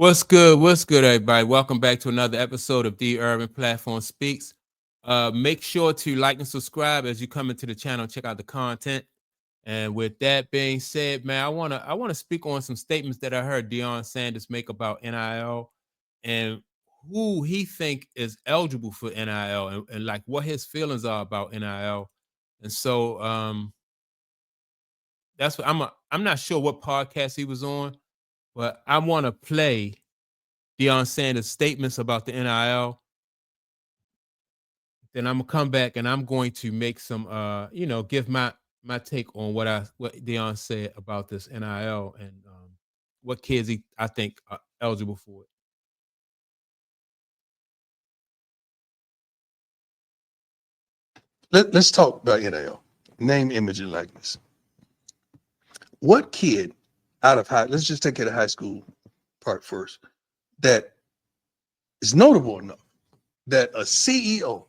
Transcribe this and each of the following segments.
What's good? What's good, everybody? Welcome back to another episode of The Urban Platform Speaks. Make sure to like and subscribe as you come into the channel. Check out the content. And with that being said, man, I wanna speak on some statements that I heard Deion Sanders make about NIL and who he think is eligible for NIL and like what his feelings are about NIL. And so that's what I'm not sure what podcast he was on, but I want to play Deion Sanders' statements about the NIL. Then I'm gonna come back and I'm going to make some give my take on what Deion said about this NIL and what kids I think are eligible for it. Let's talk about NIL. Name, image, and likeness. What kid out of let's just take it to high school part first, that is notable enough that a CEO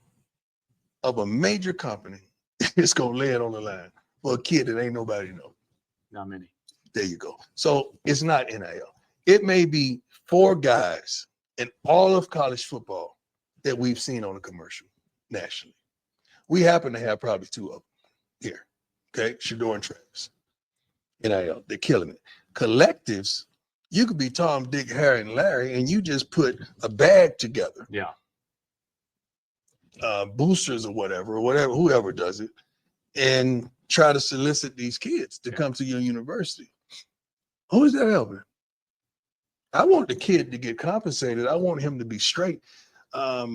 of a major company is going to lay it on the line for a kid that ain't nobody know? Not many. There you go. So it's not NIL. It may be 4 guys in all of college football that we've seen on a commercial nationally. We happen to have probably 2 of them here. Okay, Shedeur and Travis. NIL, they're killing it. Collectives, you could be Tom, Dick, Harry, and Larry, and you just put a bag together. Yeah. Boosters or whatever, whoever does it, and try to solicit these kids to come to your university. Who is that helping? I want the kid to get compensated. I want him to be straight, by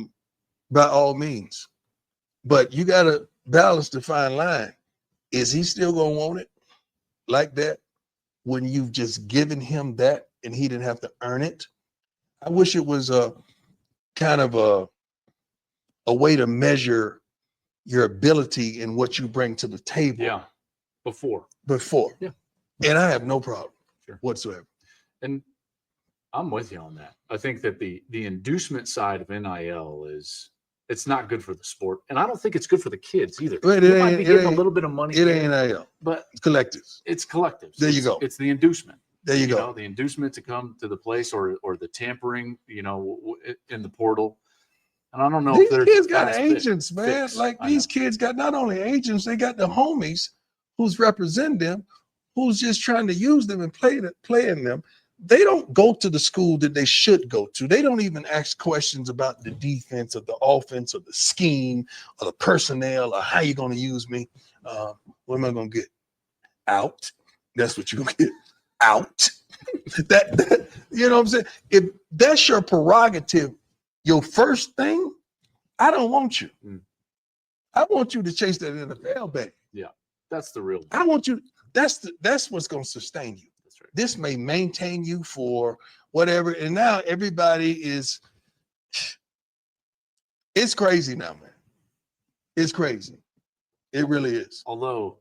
all means. But you got to balance the fine line. Is he still going to want it like that when you've just given him that and he didn't have to earn it? I wish it was a kind of a way to measure your ability and what you bring to the table. Yeah. Before. Yeah. And I have no problem whatsoever. And I'm with you on that. I think that the inducement side of NIL it's not good for the sport. And I don't think it's good for the kids either. But you might be getting a little bit of money. It ain't NIL. But it's collectives. It's collectives. There you go. It's the inducement. There you go. Know, the inducement to come to the place or the tampering, in the portal. And I don't know these if kids got agents, man. Like these kids got not only agents, they got the homies who's representing them, who's just trying to use them and play in them. They don't go to the school that they should go to. They don't even ask questions about the defense or the offense or the scheme or the personnel or how you're going to use me. What am I going to get? Out. That's what you're going to get. Out. that you know what I'm saying? If that's your prerogative, your first thing, I don't want you. I want you to chase that NFL bag. Yeah, that's the real. I want you. That's what's going to sustain you. That's right. This may maintain you for whatever. And now everybody is. It's crazy now, man. It's crazy. It really is. Although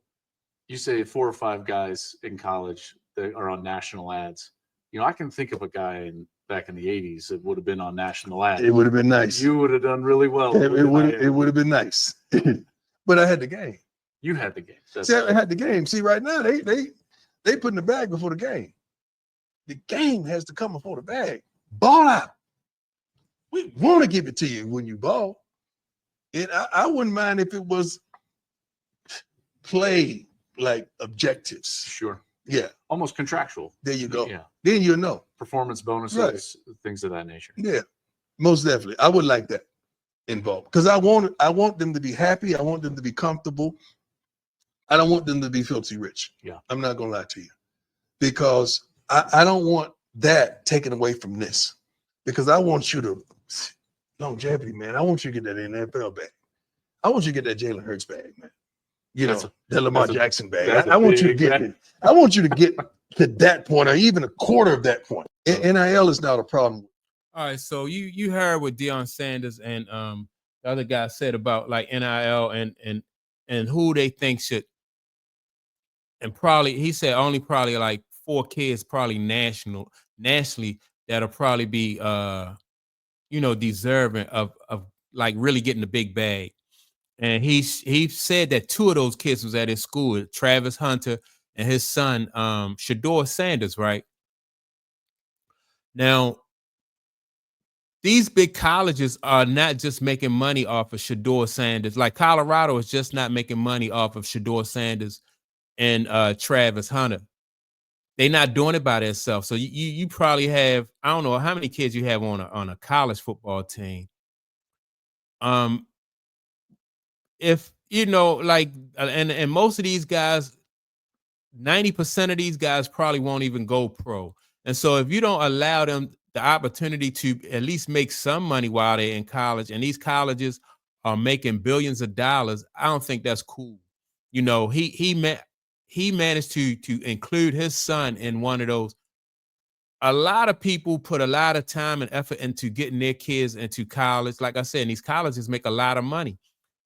you say 4 or 5 guys in college that are on national ads, I can think of a guy back in the 80s that would have been on national ads. It would have been nice. You would have done really well. It would have been nice. But I had the game. You had the game. I had the game. See, right now they put in the bag before the game. The game has to come before the bag. Ball out. We want to give it to you when you ball. And I wouldn't mind if it was play like objectives. Sure. Yeah. Almost contractual. There you go. Yeah. Then you'll know. Performance bonuses, things of that nature. Yeah. Most definitely. I would like that involved because I want them to be happy. I want them to be comfortable. I don't want them to be filthy rich. Yeah. I'm not going to lie to you because I don't want that taken away from this because I want you to longevity, man. I want you to get that NFL bag. I want you to get that Jalen Hurts bag, man. The Lamar Jackson bag. I want you to get it. I want you to get to that point or even a quarter of that point. NIL is not a problem. All right, so you heard what Deion Sanders and the other guy said about like NIL and who they think should, and probably he said only probably like 4 kids probably nationally that'll probably be deserving of like really getting the big bag. And he said that 2 of those kids was at his school, Travis Hunter and his son, Shedeur Sanders, right? Now, these big colleges are not just making money off of Shedeur Sanders. Like Colorado is just not making money off of Shedeur Sanders and Travis Hunter. They're not doing it by themselves. So you probably have, I don't know how many kids you have on a college football team. If you know, like, and most of these guys, 90% of these guys probably won't even go pro. And so if you don't allow them the opportunity to at least make some money while they're in college, and these colleges are making billions of dollars, I don't think that's cool. You know, he managed to include his son in one of those. A lot of people put a lot of time and effort into getting their kids into college. Like I said, and these colleges make a lot of money.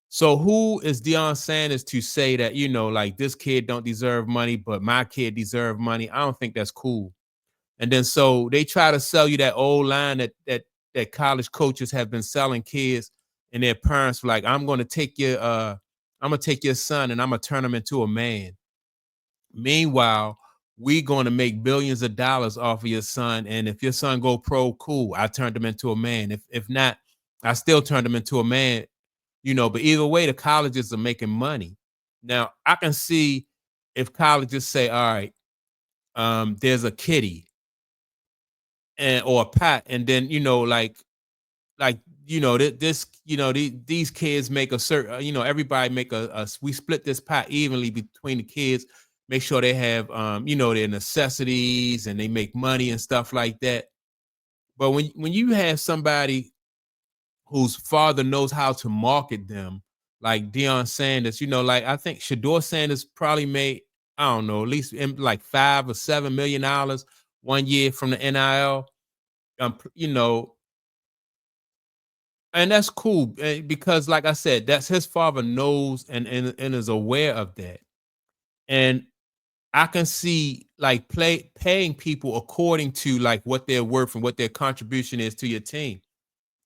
So who is Deion Sanders to say that, you know, like this kid don't deserve money, but my kid deserve money? I don't think that's cool. And then so they try to sell you that old line that college coaches have been selling kids and their parents, like, I'm gonna take your son and I'm gonna turn him into a man. Meanwhile, we going to make billions of dollars off of your son. And if your son go pro, cool, I turned him into a man. If not, I still turned him into a man. You know, but either way, the colleges are making money. Now, I can see if colleges say, all right, there's a kitty and or a pat, and then, you know, like you know, this, you know, these kids make a certain, you know, everybody make we split this pot evenly between the kids, make sure they have you know, their necessities and they make money and stuff like that. But when you have somebody whose father knows how to market them, like Deion Sanders, you know, like I think Shedeur Sanders probably made, I don't know, at least like $5 or $7 million 1 year from the NIL. You know, and that's cool because, like I said, that's his father knows and is aware of that. And I can see like paying people according to like what they're worth and what their contribution is to your team.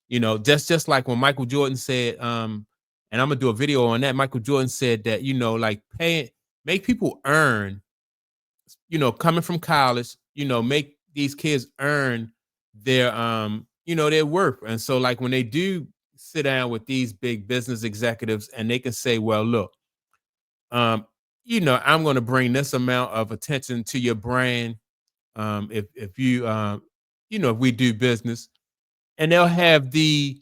You know, just like when Michael Jordan said, and I'm gonna do a video on that. Michael Jordan said that, you know, like make people earn, you know, coming from college, you know, make these kids earn their you know, their worth. And so like when they do sit down with these big business executives and they can say, well, look, you know, I'm gonna bring this amount of attention to your brand. If you you know, if we do business, and they'll have like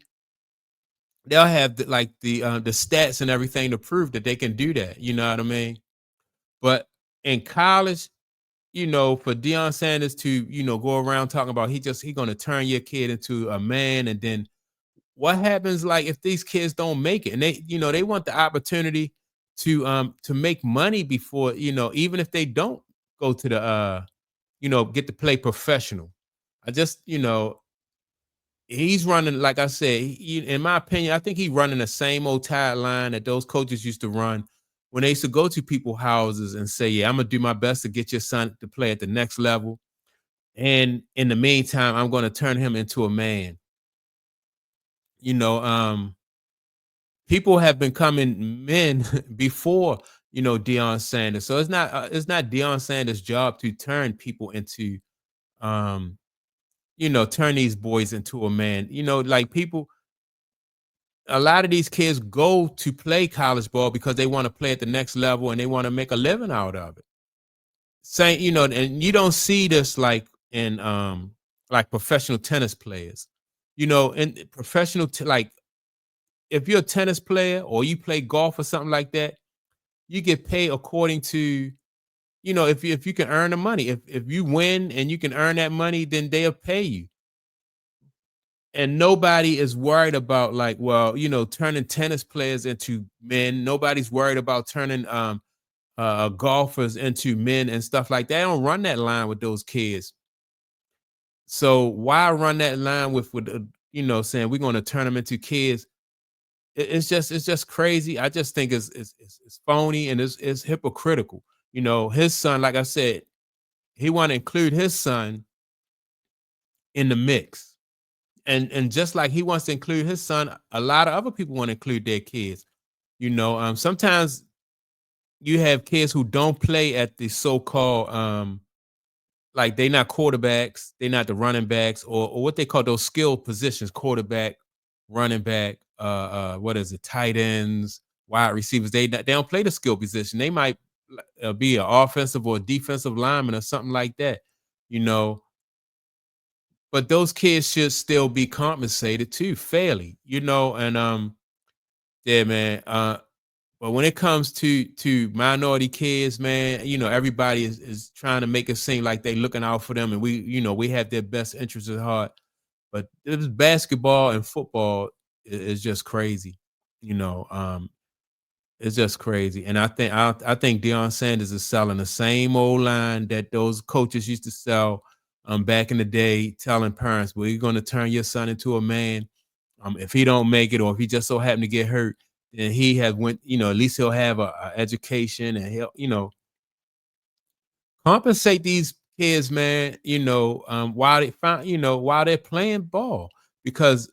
the stats and everything to prove that they can do that. You know what I mean? But in college, you know, for Deion Sanders to, you know, go around talking about he gonna turn your kid into a man, and then what happens like if these kids don't make it and they, you know, they want the opportunity to make money before, you know, even if they don't go to the you know, get to play professional. I just, you know, he's running, like I said, in my opinion, I think he's running the same old tide line that those coaches used to run when they used to go to people's houses and say, yeah, I'm gonna do my best to get your son to play at the next level. And in the meantime, I'm gonna turn him into a man. You know, people have been coming men before, you know, Deion Sanders. So it's not Deion Sanders' job to turn people into um, you know, turn these boys into a man. You know, like people, a lot of these kids go to play college ball because they want to play at the next level and they want to make a living out of it. Same, you know, and you don't see this in like professional tennis players. You know, in professional like if you're a tennis player or you play golf or something like that, you get paid according to, you know, if you can earn the money. If you win and you can earn that money, then they'll pay you. And nobody is worried about like, well, you know, turning tennis players into men. Nobody's worried about turning golfers into men and stuff like that. They don't run that line with those kids. So why run that line with you know, saying we're going to turn them into kids? It's just crazy. I just think it's phony and it's hypocritical. You know, his son, like I said, he want to include his son in the mix. And just like he wants to include his son, a lot of other people want to include their kids. You know, sometimes you have kids who don't play at the so-called like they're not quarterbacks, they're not the running backs, or what they call those skill positions: quarterback, running back, what is it, tight ends, wide receivers. They don't play the skill position. They might be an offensive or defensive lineman or something like that, you know. But those kids should still be compensated too, fairly, you know. And yeah, man. But when it comes to minority kids, man, you know, everybody is trying to make it seem like they looking out for them, and we have their best interests at heart. But this basketball and football is just crazy, you know. It's just crazy, and I think Deion Sanders is selling the same old line that those coaches used to sell back in the day, telling parents, "Well, you're going to turn your son into a man. If he don't make it, or if he just so happened to get hurt, then he have went. You know, at least he'll have a education, and he'll, you know, compensate these kids, man. You know, while they find, you know, while they're playing ball, because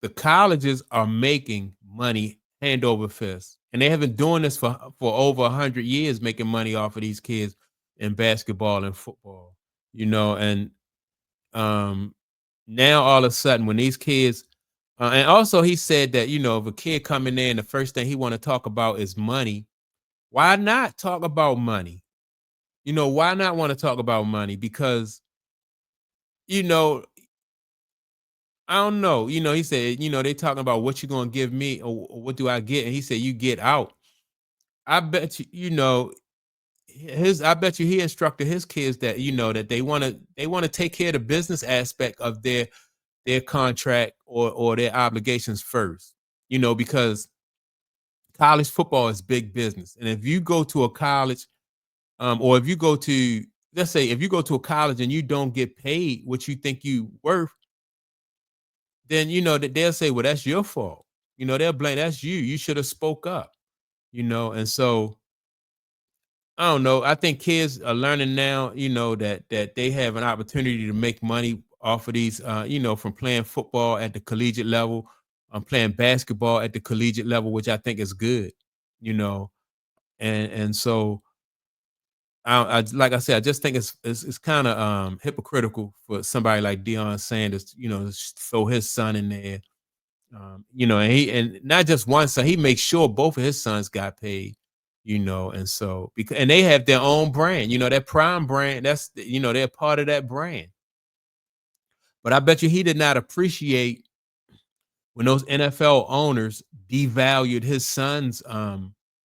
the colleges are making money hand over fist, and they have been doing this for over 100 years, making money off of these kids in basketball and football. You know, and um, now all of a sudden, when these kids, and also he said that, you know, if a kid coming in, the first thing he want to talk about is money. Why not talk about money? You know, why not want to talk about money? Because, you know, I don't know. You know, he said, you know, they talking about what you gonna give me, or what do I get? And he said, you get out. I bet you, you know, I bet you he instructed his kids that, you know, that they want to take care of the business aspect of their contract, or their obligations first. You know, because college football is big business. And if you go to a college, or if you go to, let's say, if you go to a college and you don't get paid what you think you worth, then you know that they'll say, well, that's your fault. You know, they'll blame, that's you. You should have spoke up, you know. And so I don't know. I think kids are learning now, you know, that they have an opportunity to make money off of these, you know, from playing football at the collegiate level, playing basketball at the collegiate level, which I think is good, you know. And so like I said, I just think it's kind of hypocritical for somebody like Deion Sanders, you know, to throw his son in there. You know, and not just one son, he makes sure both of his sons got paid, you know. And so, because, and they have their own brand, you know, that Prime brand, that's, you know, they're part of that brand. But I bet you he did not appreciate when those NFL owners devalued his son's,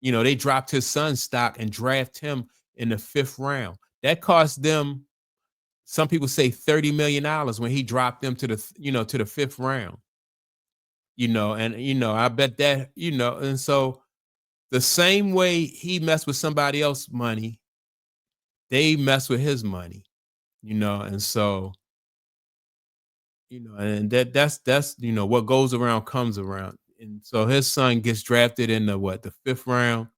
you know, they dropped his son's stock and draft him in the 5th round. That cost them, some people say $30 million when he dropped them to the, you know, to the 5th round. You know, and you know, I bet that, you know, and so the same way he messed with somebody else's money, they mess with his money, you know. And so, you know, and that's you know, what goes around comes around. And so his son gets drafted in the 5th round.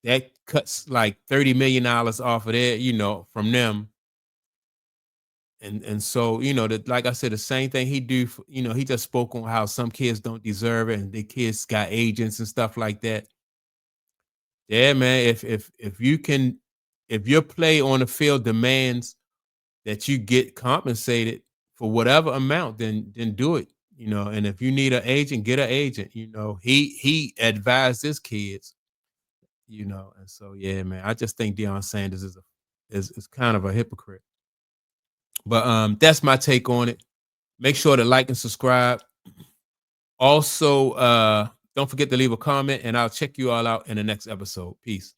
That cuts like $30 million off of there, you know, from them. And so, you know, that, like I said, the same thing he do, you know, he just spoke on how some kids don't deserve it, and the kids got agents and stuff like that. Yeah, man. If you can, if your play on the field demands that you get compensated for whatever amount, then do it. You know, and if you need an agent, get an agent. You know, he advised his kids. You know, and so yeah, man. I just think Deion Sanders is kind of a hypocrite. But that's my take on it. Make sure to like and subscribe. Also, don't forget to leave a comment, and I'll check you all out in the next episode. Peace.